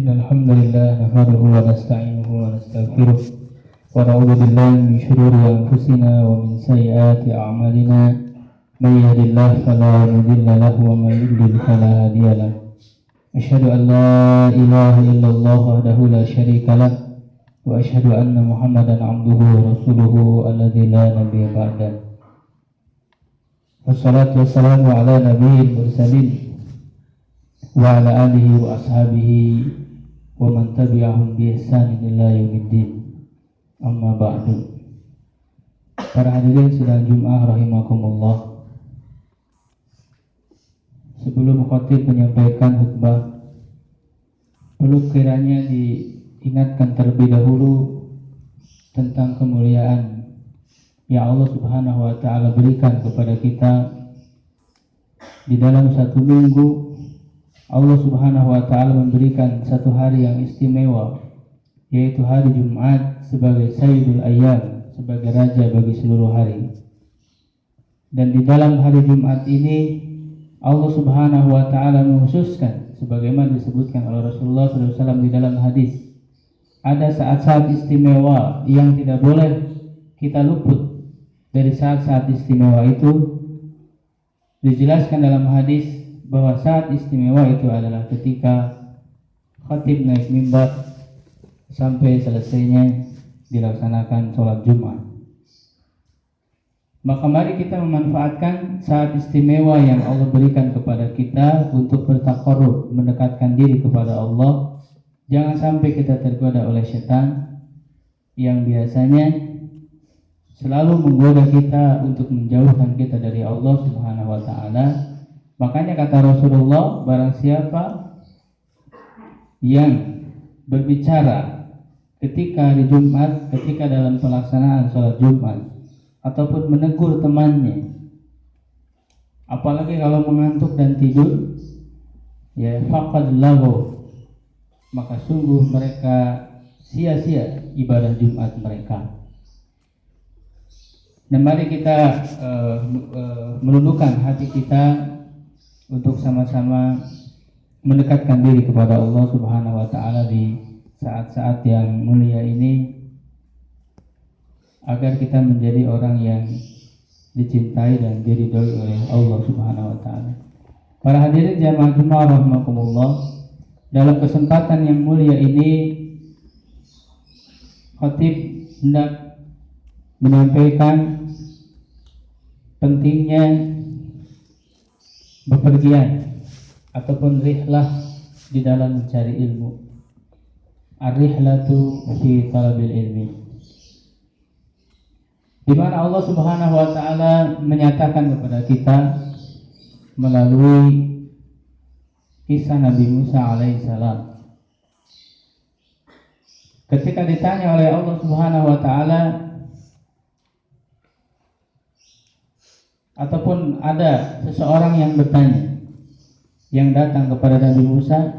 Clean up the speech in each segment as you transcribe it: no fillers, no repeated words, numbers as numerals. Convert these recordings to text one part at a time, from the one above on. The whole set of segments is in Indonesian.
إن الحمد لله نحمده ونستعينه ونستغفره ونعوذ بالله من شرور أنفسنا ومن سيئات أعمالنا من يهد الله فلا مضل له ومن يضلل فلا هادي له أشهد أن لا إله إلا الله وحده لا شريك له وأشهد أن محمدا عبده ورسوله الذي لا نبي بعده والصلاة والسلام على نبي المرسلين وعلى آله وأصحابه ومن تبعهم بإحسان إلى يوم الدين. Amma ba'du. Para hadirin sidang Jumat rahimakumullah. Sebelum khatib menyampaikan khutbah, perlu kiranya diingatkan terlebih dahulu tentang kemuliaan yang Allah Subhanahu wa taala berikan kepada kita di dalam satu minggu. Allah Subhanahu wa taala memberikan satu hari yang istimewa, yaitu hari Jumat sebagai Sayyidul Ayyam, sebagai raja bagi seluruh hari. Dan di dalam hari Jumat ini Allah Subhanahu wa taala mengkhususkan sebagaimana disebutkan oleh Rasulullah SAW di dalam hadis. Ada saat-saat istimewa yang tidak boleh kita luput dari saat-saat istimewa itu. Dijelaskan dalam hadis bahwa saat istimewa itu adalah ketika khatib naik mimbar sampai selesainya dilaksanakan sholat Jumat. Maka mari kita memanfaatkan saat istimewa yang Allah berikan kepada kita untuk bertaqarrub, mendekatkan diri kepada Allah. Jangan sampai kita tergoda oleh setan yang biasanya selalu menggoda kita untuk menjauhkan kita dari Allah Subhanahu wa taala. Makanya kata Rasulullah, barang siapa yang berbicara ketika hari Jumat, ketika dalam pelaksanaan sholat Jumat, ataupun menegur temannya, apalagi kalau mengantuk dan tidur, ya faqad laghaw, maka sungguh mereka sia-sia ibadah Jumat mereka. Dan mari kita menundukkan hati kita untuk sama-sama mendekatkan diri kepada Allah Subhanahu wa taala di saat-saat yang mulia ini, agar kita menjadi orang yang dicintai dan diridhoi oleh Allah Subhanahu wa taala. Para hadirin jamaah Jumat rahimakumullah, dalam kesempatan yang mulia ini khatib hendak menyampaikan pentingnya bepergian ataupun rihlah di dalam mencari ilmu. Ar-rihlatu fi talabil ilmi, di mana Allah Subhanahu wa taala menyatakan kepada kita melalui kisah Nabi Musa alaihissalam. Ketika ditanya oleh Allah Subhanahu wa taala, ataupun ada seseorang yang bertanya, yang datang kepada Nabi Musa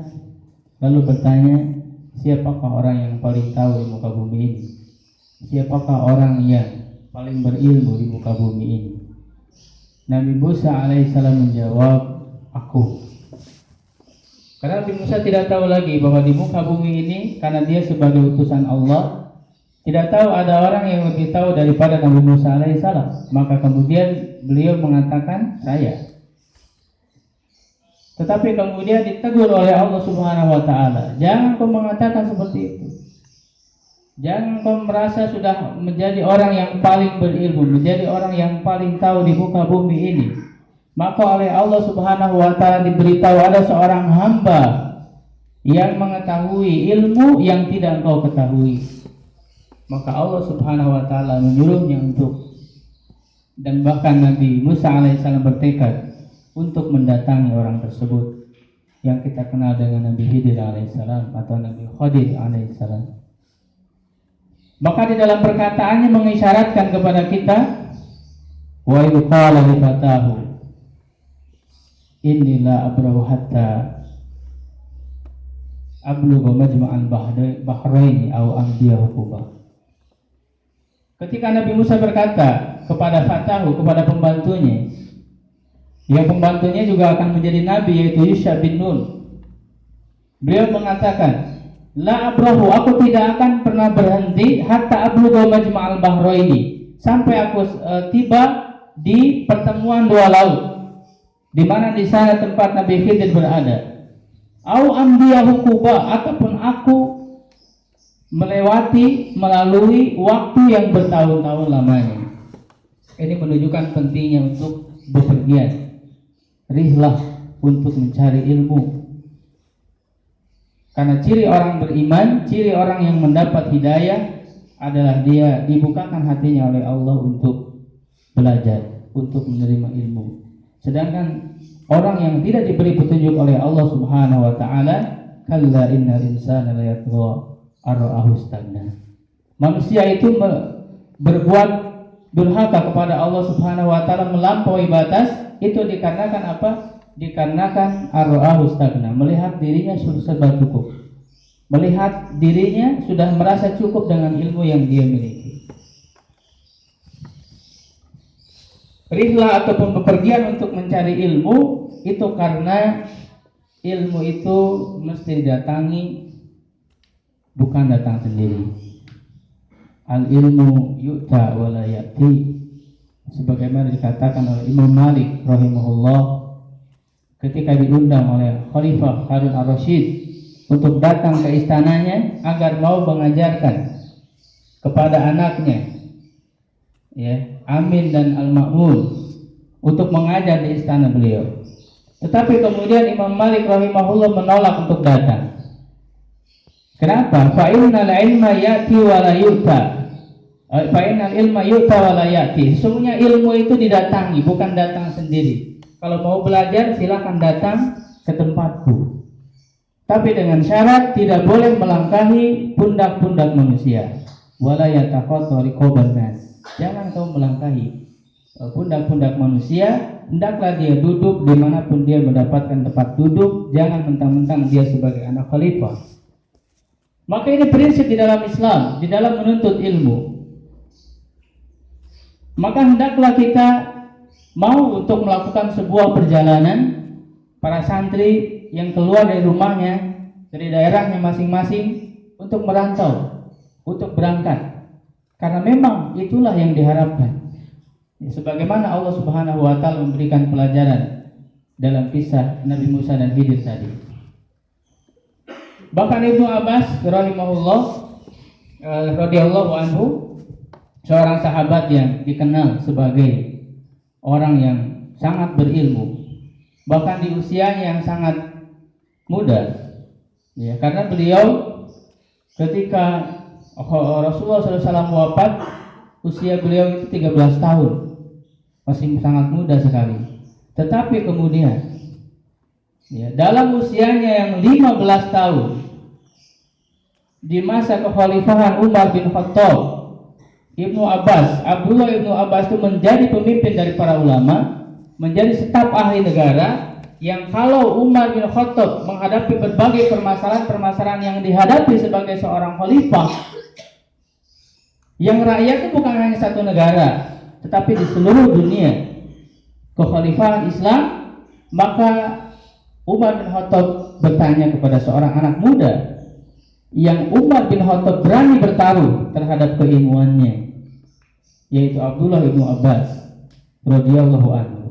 lalu bertanya, siapakah orang yang paling tahu di muka bumi ini? Siapakah orang yang paling berilmu di muka bumi ini? Nabi Musa alaihissalam menjawab, aku. Karena Nabi Musa tidak tahu lagi bahwa di muka bumi ini, karena dia sebagai utusan Allah, tidak tahu ada orang yang lebih tahu daripada Nabi Musa alaihissalam. Maka kemudian beliau mengatakan, saya. Tetapi kemudian ditegur oleh Allah Subhanahu wa taala, jangan kau mengatakan seperti itu. Jangan kau merasa sudah menjadi orang yang paling berilmu, menjadi orang yang paling tahu di muka bumi ini. Maka oleh Allah Subhanahu wa taala diberitahu ada seorang hamba yang mengetahui ilmu yang tidak engkau ketahui. Maka Allah Subhanahu wa taala menyuruhnya untuk, dan bahkan Nabi Musa alaihissalam bertekad untuk mendatangi orang tersebut yang kita kenal dengan Nabi Khidir alaihissalam atau Nabi Khadir alaihissalam. Maka di dalam perkataannya mengisyaratkan kepada kita, wa idh qala li fatahu inni la abrahu hatta ablugha majma'al bahraini aw amdiya huquba. Ketika Nabi Musa berkata kepada fatahu, kepada pembantunya, yang pembantunya juga akan menjadi nabi, yaitu Yusha bin Nun. Beliau mengatakan, La abrahu, aku tidak akan pernah berhenti hatta ablugha majma'al bahraini, sampai aku tiba di pertemuan dua laut, di mana di sana tempat Nabi Khidir berada. Au amdiyahu Quba, ataupun aku melalui waktu yang bertahun-tahun lamanya. Ini menunjukkan pentingnya untuk bepergian, rihlah untuk mencari ilmu. Karena ciri orang beriman, ciri orang yang mendapat hidayah adalah dia dibukakan hatinya oleh Allah untuk belajar, untuk menerima ilmu. Sedangkan orang yang tidak diberi petunjuk oleh Allah Subhanahu wa taala, kalla innal insana la yatgha ar-ra'ahu istaghna. Manusia itu berbuat durhaka kepada Allah Subhanahu wa taala, melampaui batas, itu dikarenakan apa? Dikarenakan ar-ra'ahu istaghna, melihat dirinya sudah serba cukup. Melihat dirinya sudah merasa cukup dengan ilmu yang dia miliki. Rihlah ataupun bepergian untuk mencari ilmu itu karena ilmu itu mesti didatangi, bukan datang sendiri. Al ilmu yu'ta wa la ya'ti, sebagaimana dikatakan oleh Imam Malik rahimahullah ketika diundang oleh Khalifah Harun ar-Rasyid untuk datang ke istananya agar mau mengajarkan kepada anaknya, ya, Amin dan Al-Ma'mun, untuk mengajar di istana beliau. Tetapi kemudian Imam Malik rahimahullah menolak untuk datang. Kenapa? Fa innal ilma ya'ti wa la yu'ta. Fa innal ilma yu'ta wa la ya'ti. Sesungguhnya ilmu itu didatangi, bukan datang sendiri. Kalau mau belajar silakan datang ke tempatku, tapi dengan syarat tidak boleh melangkahi pundak-pundak manusia. Wala yataqatta riqaban nas. Jangan kau melangkahi pundak-pundak manusia. Hendaklah dia duduk dimanapun dia mendapatkan tempat duduk. Jangan mentang-mentang dia sebagai anak khalifah. Maka ini prinsip di dalam Islam, di dalam menuntut ilmu. Maka hendaklah kita mau untuk melakukan sebuah perjalanan, para santri yang keluar dari rumahnya, dari daerahnya masing-masing untuk merantau, untuk berangkat. Karena memang itulah yang diharapkan. Sebagaimana Allah Subhanahu wa taala memberikan pelajaran dalam kisah Nabi Musa dan Khidir tadi. Bahkan Ibnu Abbas rahimahullah radhiyallahu anhu, seorang sahabat yang dikenal sebagai orang yang sangat berilmu, bahkan di usianya yang sangat muda, ya, karena beliau ketika Rasulullah SAW wafat, usia beliau itu 13 tahun, masih sangat muda sekali. Tetapi kemudian, ya, dalam usianya yang 15 tahun, di masa kekhalifahan Umar bin Khattab, Abdullah Ibnu Abbas itu menjadi pemimpin dari para ulama, menjadi staf ahli negara, yang kalau Umar bin Khattab menghadapi berbagai permasalahan yang dihadapi sebagai seorang khalifah, yang rakyat itu bukan hanya satu negara, tetapi di seluruh dunia, kekhalifahan Islam, maka Umar bin Khattab bertanya kepada seorang anak muda yang Umar bin Khattab berani bertaruh terhadap keilmuannya, yaitu Abdullah Ibnu Abbas radhiyallahu anhu.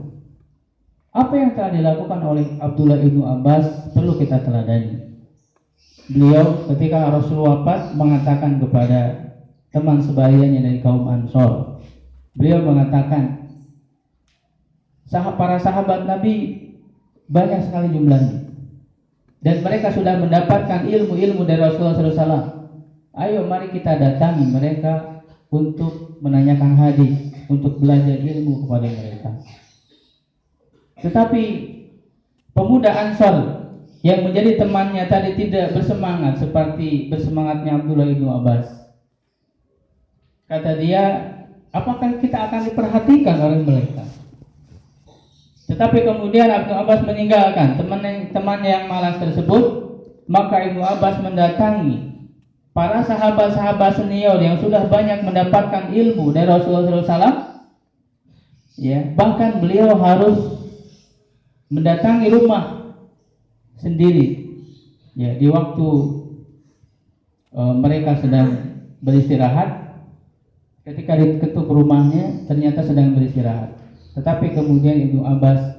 Apa yang telah dilakukan oleh Abdullah Ibnu Abbas perlu kita teladani. Beliau ketika Rasul wafat mengatakan kepada teman sebayanya dari kaum Ansor, beliau mengatakan, para sahabat Nabi banyak sekali jumlahnya, dan mereka sudah mendapatkan ilmu-ilmu dari Rasulullah SAW. Ayo mari kita datangi mereka untuk menanyakan hadis, untuk belajar ilmu kepada mereka. Tetapi pemuda Ansor yang menjadi temannya tadi tidak bersemangat seperti bersemangatnya Abdullah Ibnu Abbas. Kata dia, apakah kita akan diperhatikan oleh mereka? Tetapi kemudian Ibnu Abbas meninggalkan teman yang malas tersebut. Maka Ibnu Abbas mendatangi para sahabat-sahabat senior yang sudah banyak mendapatkan ilmu dari Rasulullah SAW. Ya, bahkan beliau harus mendatangi rumah sendiri. Ya, di waktu mereka sedang beristirahat. Ketika diketuk rumahnya, ternyata sedang beristirahat. Tetapi kemudian Ibnu Abbas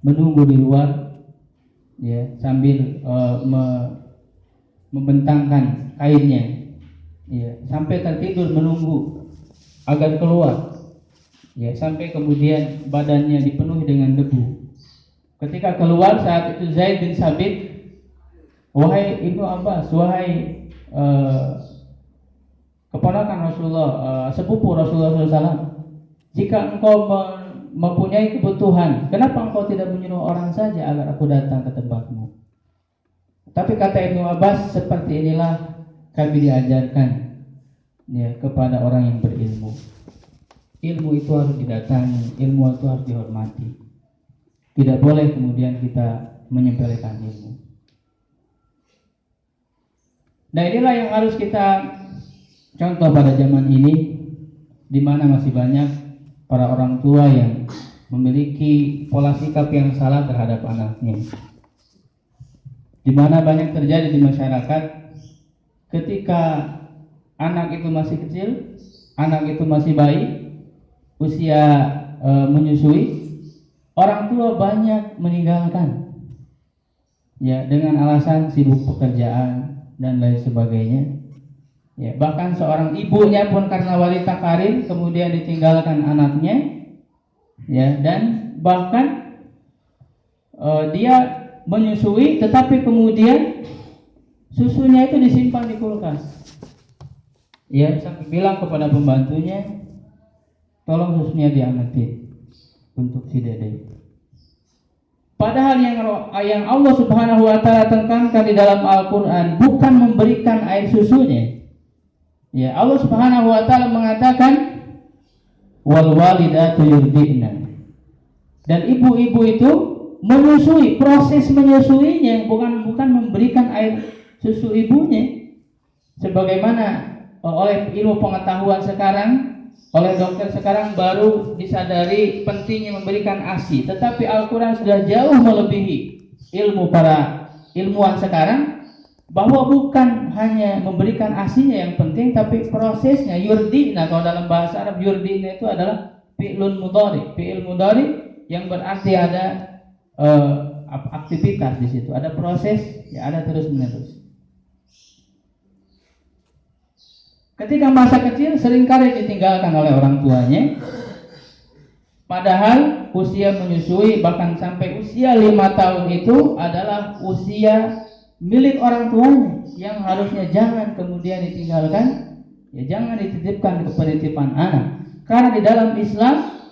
menunggu di luar, ya, sambil membentangkan kainnya, ya, sampai tertidur menunggu agar keluar, ya, sampai kemudian badannya dipenuhi dengan debu. Ketika keluar saat itu Zaid bin Sabit, wahai Ibnu Abbas, wahai keponakan Rasulullah, sepupu Rasulullah SAW, jika engkau mempunyai kebutuhan, kenapa engkau tidak menyuruh orang saja agar aku datang ke tempatmu? Tapi kata Ibnu Abbas, seperti inilah kami diajarkan, ya, kepada orang yang berilmu. Ilmu itu harus didatangi, ilmu itu harus dihormati. Tidak boleh kemudian kita menyepelekan ilmu. Nah, inilah yang harus kita contoh pada zaman ini, di mana masih banyak para orang tua yang memiliki pola sikap yang salah terhadap anaknya. Di mana banyak terjadi di masyarakat, ketika anak itu masih kecil, anak itu masih bayi, usia menyusui, orang tua banyak meninggalkan, ya, dengan alasan sibuk pekerjaan dan lain sebagainya. Ya, bahkan seorang ibunya pun karena wanita karir kemudian ditinggalkan anaknya, ya, dan bahkan dia menyusui, tetapi kemudian susunya itu disimpan di kulkas. Ya, sampai bilang kepada pembantunya, tolong susunya diangetin untuk si dede. Padahal yang Allah Subhanahu wa taala tekankan di dalam Al-Qur'an bukan memberikan air susunya. Ya, Allah Subhanahu wa taala mengatakan wal walidatu yurdi'na. Dan ibu-ibu itu menyusui, proses menyusuinya, bukan memberikan air susu ibunya. Sebagaimana oleh ilmu pengetahuan sekarang, oleh dokter sekarang baru disadari pentingnya memberikan ASI, tetapi Al-Quran sudah jauh melebihi ilmu para ilmuwan sekarang, bahwa bukan hanya memberikan ASI-nya yang penting, tapi prosesnya. Yurdina, kalau dalam bahasa Arab yurdina itu adalah fi'lun mudhari, fi'il mudhari yang berarti ada aktivitas di situ, ada proses, ya, ada terus menerus. Ketika masa kecil seringkali ditinggalkan oleh orang tuanya, padahal usia menyusui bahkan sampai usia 5 tahun itu adalah usia milik orang tuanya, yang harusnya jangan kemudian ditinggalkan, ya, jangan dititipkan ke penitipan anak. Karena di dalam Islam,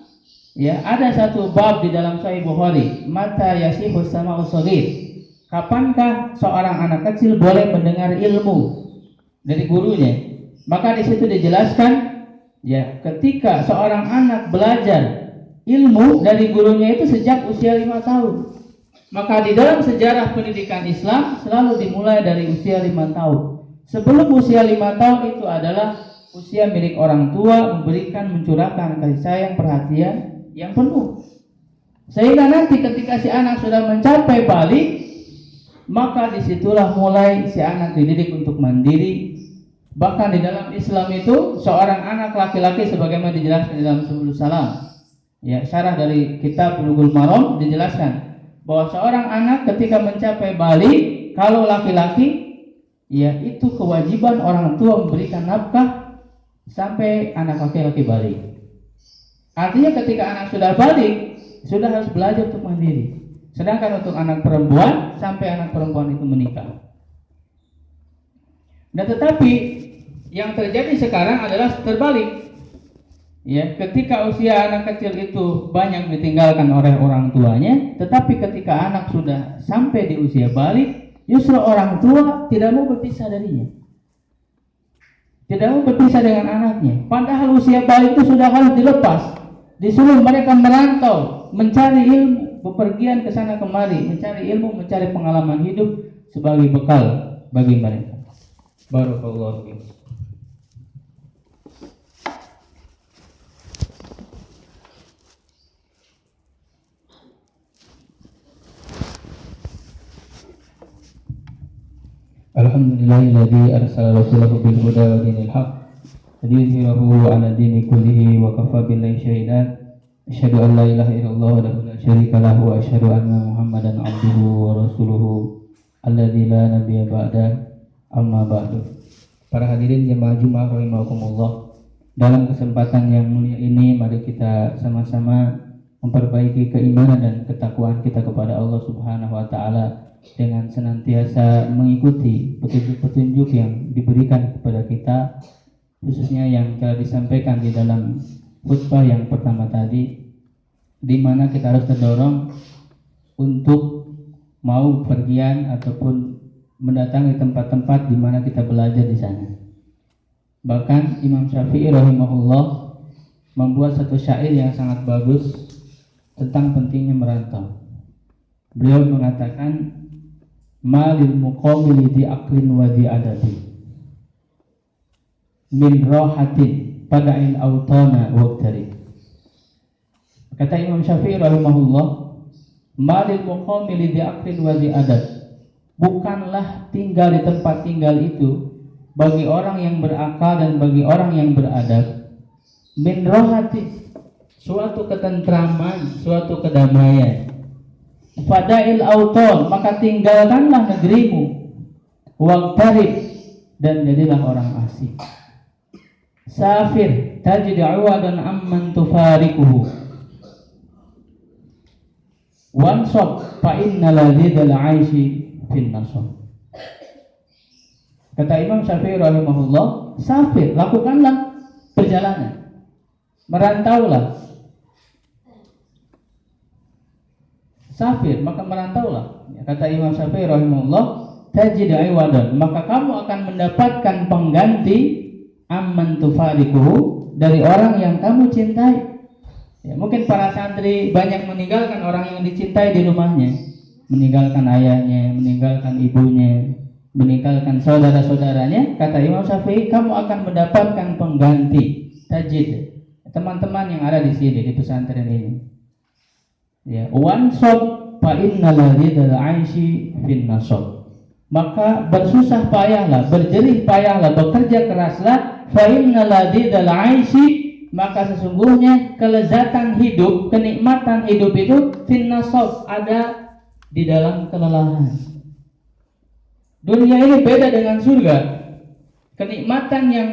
ya, ada satu bab di dalam Sahih Bukhari, mata yasihus sama usolir, kapankah seorang anak kecil boleh mendengar ilmu dari gurunya? Maka di situ dijelaskan, ya, ketika seorang anak belajar ilmu dari gurunya itu sejak usia 5 tahun. Maka di dalam sejarah pendidikan Islam selalu dimulai dari usia 5 tahun. Sebelum usia 5 tahun itu adalah usia milik orang tua, memberikan, mencurahkan kasih sayang, perhatian yang penuh. Sehingga nanti ketika si anak sudah mencapai balik, maka disitulah mulai si anak dididik untuk mandiri. Bahkan di dalam Islam itu seorang anak laki-laki sebagaimana dijelaskan di dalam Subul Salam, ya, syarah dari kitab Bulughul Maram, dijelaskan bahwa seorang anak ketika mencapai balik, kalau laki-laki, ya, itu kewajiban orang tua memberikan nafkah sampai anak laki-laki balik. Artinya ketika anak sudah balik, sudah harus belajar untuk mandiri. Sedangkan untuk anak perempuan, sampai anak perempuan itu menikah. Nah, tetapi yang terjadi sekarang adalah terbalik. Ya, ketika usia anak kecil itu banyak ditinggalkan oleh orang tuanya, tetapi ketika anak sudah sampai di usia balik, justru orang tua tidak mau berpisah darinya, tidak mau berpisah dengan anaknya. Padahal usia balik itu sudah harus dilepas, disuruh mereka merantau, mencari ilmu, bepergian ke sana kemari, mencari ilmu, mencari pengalaman hidup sebagai bekal bagi mereka. Barakallahu fiikum. Alhamdulillahilladzi arsala rasulahu bil huda wa dinil haq liyudhhirahu 'ala dini kullihi wa kafa billahi shahida. Asyhadu an la ilaha illallah wahdahu la syarika lahu wa asyhadu anna Muhammadan 'abduhu wa rasuluhu alladzi la nabiyya ba'da. Amma ba'du. Para hadirin jemaah Jumat rahimakumullah. Dalam kesempatan yang mulia ini mari kita sama-sama memperbaiki keimanan dan ketakwaan kita kepada Allah Subhanahu wa taala dengan senantiasa mengikuti petunjuk-petunjuk yang diberikan kepada kita, khususnya yang telah disampaikan di dalam khutbah yang pertama tadi, di mana kita harus terdorong untuk mau pergian ataupun mendatangi tempat-tempat di mana kita belajar di sana. Bahkan Imam Syafi'i rahimahullah membuat satu syair yang sangat bagus tentang pentingnya merantau. Beliau mengatakan, malil muqawili di aklin wa di adabi min rohatin pada'il autana waqtari. Kata Imam Syafi'i rahimahullah, malil muqawili di aklin wa di adab, bukanlah tinggal di tempat tinggal itu bagi orang yang berakal dan bagi orang yang beradab, min rohatin, suatu ketentraman, suatu kedamaian, fadail auton, maka tinggalkanlah negerimu, waqtarib, dan jadilah orang asing. Safir tajid awadan amman tufarikuhu, wansab fa inna ladhidal aishi fin nasab. Kata Imam Syafi'i rahimahullah, safir, lakukanlah perjalanan, merantaulah. Safir, maka merantaulah. Kata Imam Syafi'i rahimahullah, tajid iwadan, maka kamu akan mendapatkan pengganti amman tufarikuhu, dari orang yang kamu cintai. Ya, mungkin para santri banyak meninggalkan orang yang dicintai di rumahnya, meninggalkan ayahnya, meninggalkan ibunya, meninggalkan saudara-saudaranya. Kata Imam Syafi'i, kamu akan mendapatkan pengganti, tajid, teman-teman yang ada di sini, di pesantren ini. Ya, wansab fa innal ladzal aishi fin nasab, maka bersusah payahlah, berjerih payahlah, bekerja keraslah, fa innal ladzal aishi, maka sesungguhnya kelezatan hidup, kenikmatan hidup itu fin nasab, ada di dalam kelelahan. Dunia ini beda dengan surga. Kenikmatan yang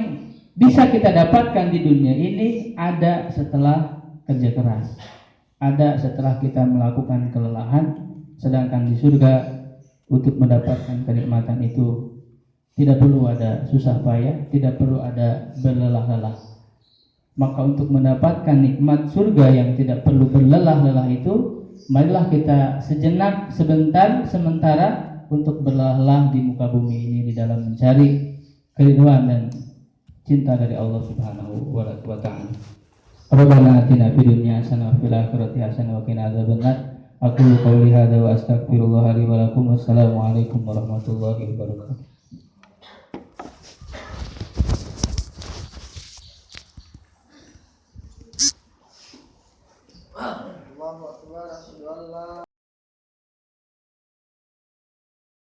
bisa kita dapatkan di dunia ini ada setelah kerja keras, ada setelah kita melakukan kelelahan. Sedangkan di surga, untuk mendapatkan kenikmatan itu tidak perlu ada susah payah, tidak perlu ada berlelah-lelah. Maka untuk mendapatkan nikmat surga yang tidak perlu berlelah-lelah itu, marilah kita sejenak, sementara untuk berlelah di muka bumi ini di dalam mencari keridhaan dan cinta dari Allah Subhanahu wa taala. Rabbana atina fid dunya hasanah wa fil akhirati hasanah wa qina adzabannar. Aqulu qouli hadza wa astaghfirullah li wa lakum. Wassalamu alaikum warahmatullahi wabarakatuh.